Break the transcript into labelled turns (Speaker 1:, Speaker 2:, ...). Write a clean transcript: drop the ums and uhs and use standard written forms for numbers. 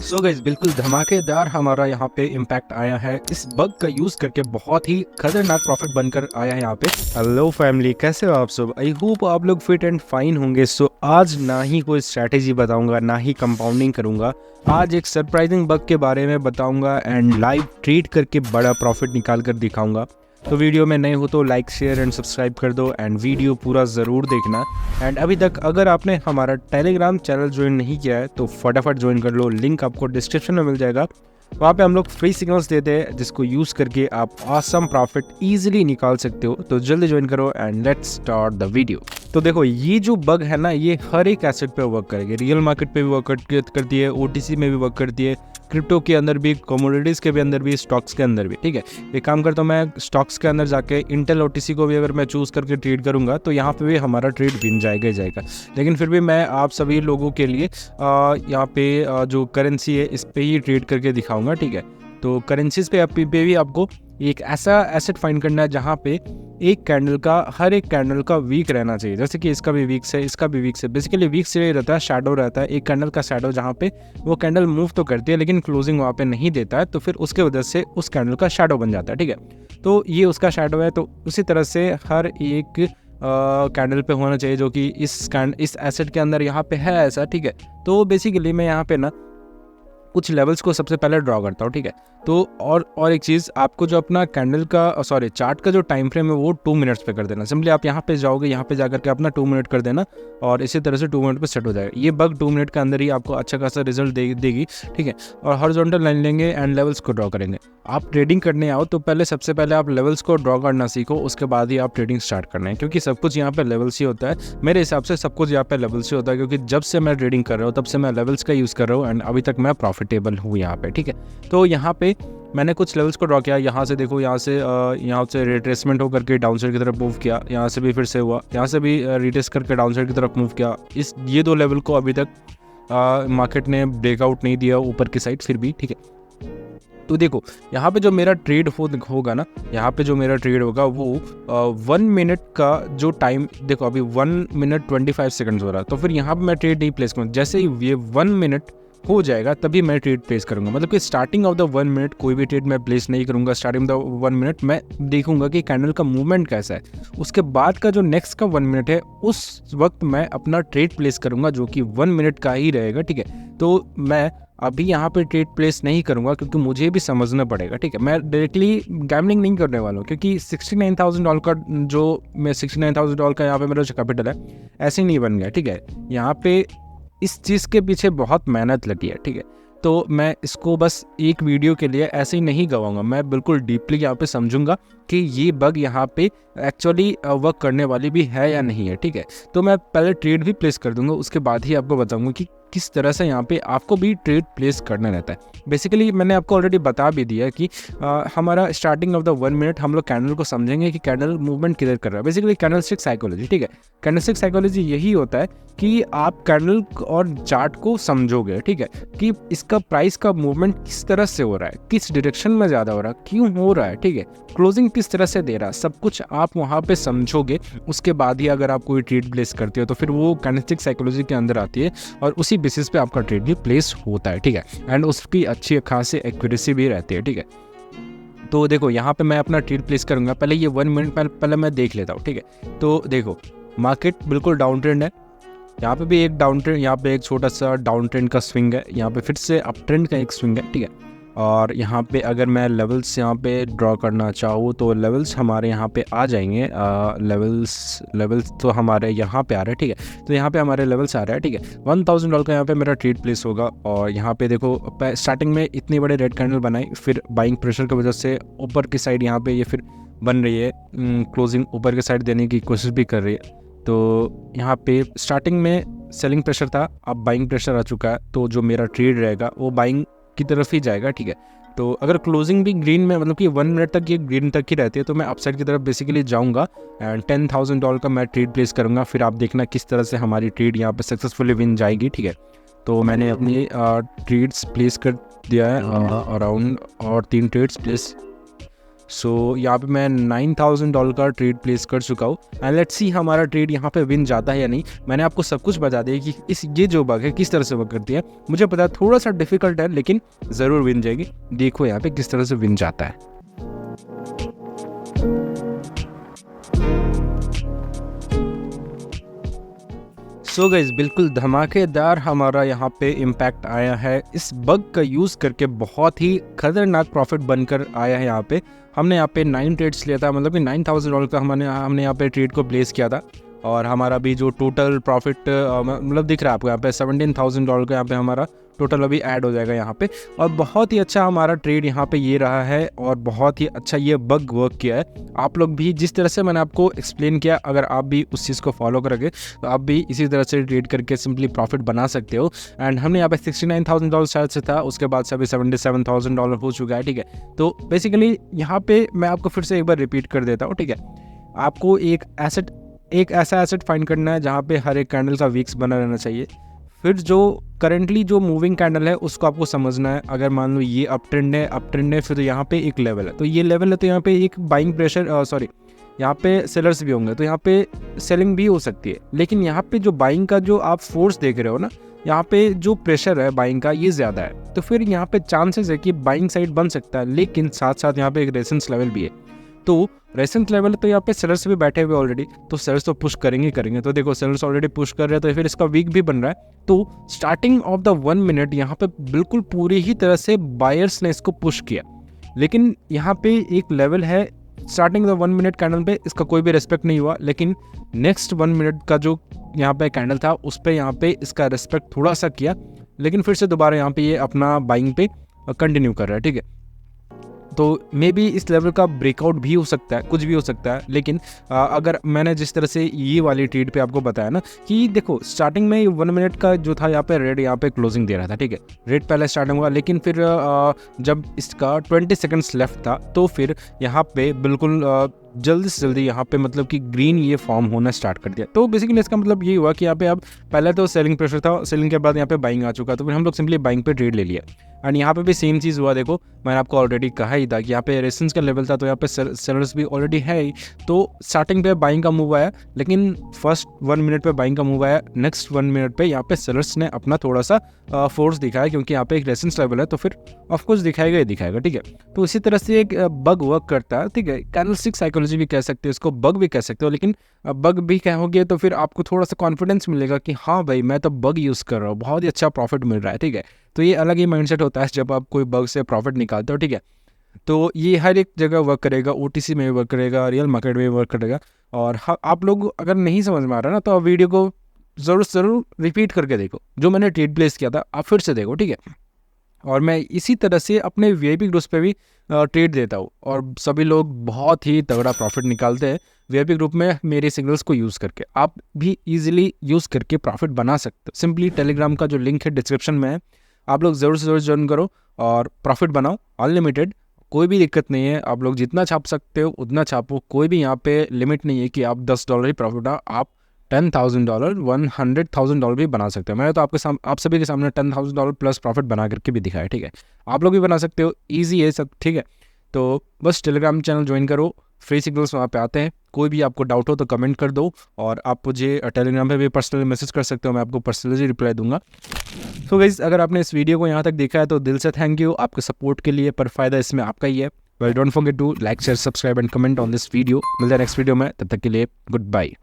Speaker 1: So guys बिल्कुल धमाकेदार हमारा यहाँ पे इम्पैक्ट आया है। इस बग का यूज करके बहुत ही खतरनाक प्रॉफिट बनकर आया है यहाँ पे। हेलो फैमिली, कैसे हो आप सब? आई होप आप लोग फिट एंड फाइन होंगे। सो आज ना ही कोई स्ट्रैटेजी बताऊंगा, ना ही कंपाउंडिंग करूंगा। आज एक सरप्राइजिंग बग के बारे में बताऊंगा एंड लाइव ट्रेड करके बड़ा प्रॉफिट निकाल कर दिखाऊंगा। तो वीडियो में नए हो तो लाइक शेयर एंड सब्सक्राइब कर दो एंड वीडियो पूरा ज़रूर देखना। एंड अभी तक अगर आपने हमारा टेलीग्राम चैनल ज्वाइन नहीं किया है तो फटाफट ज्वाइन कर लो, लिंक आपको डिस्क्रिप्शन में मिल जाएगा। वहाँ पे हम लोग फ्री सिग्नल्स देते हैं जिसको यूज़ करके आप ऑसम प्रॉफिट ईजिली निकाल सकते हो। तो जल्दी ज्वाइन करो and let's start the video. तो देखो, ये जो बग है ना, ये हर एक एसेट पे वर्क करेगी। रियल मार्केट पे भी वर्क करती है, OTC में भी वर्क करती है, क्रिप्टो के अंदर भी, कमोडिटीज़ के भी अंदर भी, स्टॉक्स के अंदर भी। ठीक है, एक काम करता हूँ, मैं स्टॉक्स के अंदर जाके इंटेल OTC को भी अगर मैं चूज़ करके ट्रेड करूँगा तो यहाँ पे भी हमारा ट्रेड बिन जाएगा ही जाएगा। लेकिन फिर भी मैं आप सभी लोगों के लिए यहाँ पे जो करेंसी है इस पे ही ट्रेड करके दिखाऊंगा। ठीक है, तो करेंसीज पे भी आपको एक ऐसा एसेट फाइंड करना है जहाँ पे हर एक कैंडल का वीक रहना चाहिए। जैसे कि इसका भी वीक है, इसका भी वीक है। बेसिकली वीक से रहता है, शैडो रहता है, एक कैंडल का शैडो, जहाँ पे वो कैंडल मूव तो करती है लेकिन क्लोजिंग वहाँ पे नहीं देता है, तो फिर उसके वजह से उस कैंडल का शैडो बन जाता है। ठीक है, तो ये उसका शैडो है। तो उसी तरह से हर एक कैंडल पे होना चाहिए जो कि इस एसेट के अंदर यहाँ पे है ऐसा। ठीक है, तो बेसिकली मैं यहाँ पे ना कुछ लेवल्स को सबसे पहले ड्रॉ करता हूँ। ठीक है, तो और एक चीज़, आपको जो अपना कैंडल का चार्ट का जो टाइम फ्रेम है वो 2 मिनट्स पे कर देना। सिंपली आप यहाँ पे जाओगे, यहाँ पे जाकर के अपना 2 मिनट कर देना और इसी तरह से 2 मिनट पे सेट हो जाएगा। ये बग 2 मिनट के अंदर ही आपको अच्छा खासा रिजल्ट देगी। ठीक है, और हॉरिजॉन्टल लाइन लेंगे एंड लेवल्स को ड्रॉ करेंगे। आप ट्रेडिंग करने आओ तो सबसे पहले आप लेवल्स को ड्रॉ करना सीखो, उसके बाद ही आप ट्रेडिंग स्टार्ट करना है, क्योंकि सब कुछ यहाँ पे लेवल्स ही होता है। मेरे हिसाब से सब कुछ यहाँ पे लेवल्स ही होता है, क्योंकि जब से मैं ट्रेडिंग कर रहा हूँ तब से मैं लेवल्स का यूज़ कर रहा हूँ एंड अभी तक मैं प्रॉफिटेबल हूँ यहाँ पे। ठीक है, तो यहाँ पे मैंने कुछ लेवल्स को ड्रॉ किया। यहाँ से देखो, यहाँ से रिट्रेसमेंट होकर के डाउन साइड की तरफ मूव किया, यहाँ से भी फिर से हुआ, यहाँ से भी रिट्रेस करके डाउन साइड की तरफ मूव किया। ये 2 लेवल को अभी तक मार्केट ने ब्रेकआउट नहीं दिया ऊपर की साइड फिर भी। ठीक है, तो देखो यहाँ पे जो मेरा ट्रेड होगा ना, यहाँ पे जो मेरा ट्रेड होगा वो 1 मिनट का जो टाइम, देखो अभी 1 मिनट 25 सेकंड्स हो रहा है, तो फिर यहाँ पे मैं ट्रेड नहीं प्लेस करूँगा। जैसे ही ये 1 मिनट हो जाएगा तभी मैं ट्रेड प्लेस करूंगा। मतलब कि स्टार्टिंग ऑफ द 1 मिनट कोई भी ट्रेड मैं प्लेस नहीं करूंगा। स्टार्टिंग ऑफ द 1 मिनट मैं देखूंगा कि कैंडल का मूवमेंट कैसा है, उसके बाद का जो नेक्स्ट का 1 मिनट है उस वक्त मैं अपना ट्रेड प्लेस करूंगा जो कि 1 मिनट का ही रहेगा। ठीक है, तो मैं अभी यहाँ पे ट्रेड प्लेस नहीं करूंगा क्योंकि मुझे भी समझना पड़ेगा। ठीक है, मैं डायरेक्टली गैम्बलिंग नहीं करने वाला हूँ, क्योंकि $69,000 का जो मैं $69,000 का यहाँ पे मेरा जो कैपिटल है ऐसे ही नहीं बन गया। ठीक है, यहाँ पे इस चीज़ के पीछे बहुत मेहनत लगी है। ठीक है, तो मैं इसको बस एक वीडियो के लिए ऐसे ही नहीं गवाऊंगा, मैं बिल्कुल डीपली यहाँ पे समझूंगा कि ये बग यहाँ पे एक्चुअली वर्क करने वाली भी है या नहीं है। ठीक है, तो मैं पहले ट्रेड भी प्लेस कर दूंगा, उसके बाद ही आपको बताऊंगा कि किस तरह से यहाँ पे आपको भी ट्रेड प्लेस करना रहता है। बेसिकली मैंने आपको ऑलरेडी बता भी दिया कि हमारा स्टार्टिंग ऑफ द 1 मिनट हम लोग कैंडल को समझेंगे कि कैंडल मूवमेंट किधर कर रहा है। Basically candlestick psychology. ठीक है, कैंडलस्टिक साइकोलॉजी यही होता है कि आप कैंडल और चार्ट को समझोगे। ठीक है, कि इसका प्राइस का मूवमेंट किस तरह से हो रहा है, किस डायरेक्शन में ज़्यादा हो रहा है, क्यों हो रहा है। ठीक है, क्लोजिंग किस तरह से दे रहा है, सब कुछ आप वहाँ पे समझोगे। उसके बाद ही अगर आप कोई ट्रेड प्लेस करते हो तो फिर वो कैंडलस्टिक साइकोलॉजी के अंदर आती है और उसी बेसिस पे आपका ट्रेड भी प्लेस होता है। ठीक है, एंड उसकी अच्छी खासी एक्यूरेसी भी रहती है। ठीक है, तो देखो यहाँ पे मैं अपना ट्रेड प्लेस करूँगा। पहले ये 1 मिनट पहले मैं देख लेता हूँ। ठीक है, तो देखो मार्केट बिल्कुल डाउन ट्रेंड है, यहाँ पे भी एक डाउन ट्रेंड, यहाँ पे एक छोटा सा डाउन ट्रेंड का स्विंग है, यहाँ पे फिर से अप ट्रेंड का एक स्विंग है। ठीक है, और यहाँ पे अगर मैं लेवल्स यहाँ पे ड्रॉ करना चाहूँ तो लेवल्स हमारे यहाँ पे आ जाएंगे। लेवल्स तो हमारे यहाँ पे आ रहे हैं। ठीक है, तो यहाँ पे हमारे लेवल्स आ रहे हैं। ठीक है, $1,000 का यहाँ पे मेरा ट्रेड प्लेस होगा और यहाँ पे देखो स्टार्टिंग में इतनी बड़े रेड कैंडल बनाई, फिर बाइंग प्रेशर की वजह से ऊपर की साइड यहाँ पे ये फिर बन रही है, क्लोजिंग ऊपर की साइड देने की कोशिश भी कर रही है। तो यहाँ पे स्टार्टिंग में सेलिंग प्रेशर था, अब बाइंग प्रेशर आ चुका है, तो जो मेरा ट्रेड रहेगा वो बाइंग की तरफ ही जाएगा। ठीक है, तो अगर क्लोजिंग भी ग्रीन में, मतलब कि 1 मिनट तक ये ग्रीन तक ही रहती है, तो मैं अपसाइड की तरफ बेसिकली जाऊंगा एंड $10,000 का मैं ट्रेड प्लेस करूंगा। फिर आप देखना किस तरह से हमारी ट्रेड यहाँ पे सक्सेसफुली विन जाएगी। ठीक है, तो मैंने अपनी ट्रेड्स प्लेस कर दिया है अराउंड, और 3 ट्रेड्स प्लेस सो यहाँ पे मैं $9,000 का ट्रेड प्लेस कर चुका हूँ एंड लेट्स सी हमारा ट्रेड यहाँ पे विन जाता है या नहीं। मैंने आपको सब कुछ बता दिया कि ये जो बग है किस तरह से वर्क करती है। मुझे पता है थोड़ा सा डिफिकल्ट है लेकिन ज़रूर विन जाएगी। देखो यहाँ पे किस तरह से विन जाता है। सो गाइस बिल्कुल धमाकेदार हमारा यहाँ पे इम्पैक्ट आया है। इस बग का यूज़ करके बहुत ही खतरनाक प्रॉफिट बनकर आया है। यहाँ पे हमने यहाँ पे 9 ट्रेड्स लिया था, मतलब कि $9,000 का हमने यहाँ पे ट्रेड को प्लेस किया था और हमारा भी जो टोटल प्रॉफिट मतलब दिख रहा है आपको यहाँ पे $17,000 का यहाँ पे हमारा टोटल अभी ऐड हो जाएगा यहाँ पे। और बहुत ही अच्छा हमारा ट्रेड यहाँ पे ये रहा है और बहुत ही अच्छा ये बग वर्क किया है। आप लोग भी जिस तरह से मैंने आपको एक्सप्लेन किया, अगर आप भी उस चीज़ को फॉलो करोगे तो आप भी इसी तरह से ट्रेड करके सिंपली प्रॉफिट बना सकते हो। एंड हमने यहाँ पे $69,000 शायद से था, उसके बाद से अभी $77,000 हो चुका है। ठीक है, तो बेसिकली यहाँ पे मैं आपको फिर से एक बार रिपीट कर देता हूँ। ठीक है, आपको एक ऐसा एसेट फाइंड करना है जहाँ पे हर एक कैंडल का वीक्स बना रहना चाहिए। फिर जो करंटली जो मूविंग कैंडल है उसको आपको समझना है। अगर मान लो ये अप ट्रेंड है, फिर यहाँ पे एक लेवल है, तो ये लेवल है, तो यहाँ पे एक बाइंग प्रेशर यहाँ पे सेलर्स भी होंगे, तो यहाँ पे सेलिंग भी हो सकती है। लेकिन यहाँ पे जो बाइंग का जो आप फोर्स देख रहे हो ना, यहाँ पे जो प्रेशर है बाइंग का ये ज़्यादा है, तो फिर यहाँ पे चांसेस है कि बाइंग साइड बन सकता है। लेकिन साथ साथ यहाँ पे एक रेजिस्टेंस लेवल भी है, तो रेजिस्टेंस लेवल तो यहाँ पे सेलर्स भी बैठे हुए ऑलरेडी, तो सेलर्स तो पुश करेंगे। तो देखो सेलर्स ऑलरेडी पुश कर रहे हैं, तो फिर इसका वीक भी बन रहा है। तो स्टार्टिंग ऑफ द 1 मिनट यहाँ पे बिल्कुल पूरी ही तरह से बायर्स ने इसको पुश किया, लेकिन यहाँ पे एक लेवल है स्टार्टिंग द 1 मिनट कैंडल पे इसका कोई भी रेस्पेक्ट नहीं हुआ। लेकिन नेक्स्ट 1 मिनट का जो यहाँ पे कैंडल था उस पर यहाँ पे इसका रेस्पेक्ट थोड़ा सा किया, लेकिन फिर से दोबारा यहाँ पे ये अपना बाइंग पे कंटिन्यू कर रहा है। ठीक है, तो मे बी इस लेवल का ब्रेकआउट भी हो सकता है, कुछ भी हो सकता है। लेकिन अगर मैंने जिस तरह से ये वाली ट्रेड पे आपको बताया ना कि देखो स्टार्टिंग में 1 मिनट का जो था यहाँ पे रेड यहाँ पे क्लोजिंग दे रहा था। ठीक है, रेड पहले स्टार्टिंग हुआ, लेकिन फिर जब इसका 20 सेकंड्स लेफ्ट था तो फिर यहाँ पे बिल्कुल जल्दी से जल्दी यहाँ पे मतलब कि ग्रीन ये फॉर्म होना स्टार्ट कर दिया। तो बेसिकली इसका मतलब ये हुआ कि यहाँ पे अब पहले तो सेलिंग प्रेशर था, सेलिंग के बाद यहाँ पे बाइंग आ चुका, तो फिर हम लोग सिंपली बाइंग पे ट्रेड ले लिया। एंड यहाँ पे भी सेम चीज़ हुआ। देखो मैंने आपको ऑलरेडी कहा ही था कि यहाँ पे रेजिस्टेंस का लेवल था, तो यहाँ पे सेलर्स भी ऑलरेडी है ही, तो स्टार्टिंग पे बाइंग का मूव आया, लेकिन फर्स्ट 1 मिनट पे बाइंग का मूव आया। नेक्स्ट 1 मिनट पे यहाँ पे सेलर्स ने अपना थोड़ा सा फोर्स दिखाया, क्योंकि यहाँ पे एक रेजिस्टेंस लेवल है, तो फिर ऑफकोर्स दिखाएगा ही दिखाएगा। ठीक है, तो इसी तरह से एक बग वर्क करता है। ठीक है, कैंडलस्टिक साइकोलॉजी भी कह सकते हो इसको, बग भी कह सकते हो, लेकिन बग भी कहोगे तो फिर आपको थोड़ा सा कॉन्फिडेंस मिलेगा कि हाँ भाई मैं तो बग यूज़ कर रहा हूँ, बहुत ही अच्छा प्रॉफिट मिल रहा है। ठीक है, तो ये अलग ही माइंडसेट होता है जब आप कोई बग से प्रॉफिट निकालते हो। ठीक है, तो ये हर एक जगह वर्क करेगा, OTC में भी वर्क करेगा, रियल मार्केट में भी वर्क करेगा। और आप लोग अगर नहीं समझ में आ रहा ना, तो आप वीडियो को ज़रूर रिपीट करके देखो, जो मैंने ट्रेड प्लेस किया था आप फिर से देखो। ठीक है, और मैं इसी तरह से अपने VIP ग्रुप्स पे भी ट्रेड देता हूँ और सभी लोग बहुत ही तगड़ा प्रॉफिट निकालते हैं VIP ग्रुप में मेरे सिग्नल्स को यूज़ करके। आप भी इजीली यूज़ करके प्रॉफिट बना सकते हो। सिंपली टेलीग्राम का जो लिंक है डिस्क्रिप्शन में है, आप लोग ज़रूर से ज़रूर ज्वाइन करो और प्रॉफिट बनाओ अनलिमिटेड। कोई भी दिक्कत नहीं है, आप लोग जितना छाप सकते हो उतना छापो, कोई भी यहाँ पे लिमिट नहीं है कि आप $10 ही प्रॉफिट बनाओ। आप $10,000 $100,000 भी बना सकते हो। मैंने तो आप सभी के सामने $10,000 प्लस प्रॉफिट बना करके भी दिखाया। ठीक है, आप लोग भी बना सकते हो, ईजी है सब। ठीक है, तो बस टेलीग्राम चैनल ज्वाइन करो, फ्री सिग्नल्स वहाँ पे आते हैं। कोई भी आपको डाउट हो तो कमेंट कर दो, और आप मुझे टेलीग्राम पे भी पर्सनली मैसेज कर सकते हो, मैं आपको पर्सनली रिप्लाई दूंगा। सो गाइस, अगर आपने इस वीडियो को यहाँ तक देखा है तो दिल से थैंक यू आपके सपोर्ट के लिए, पर फायदा इसमें आपका ही है। Well, don't forget to like, share, subscribe and comment on this video. मिलते हैं नेक्स्ट वीडियो में, तब तक के लिए गुड बाय।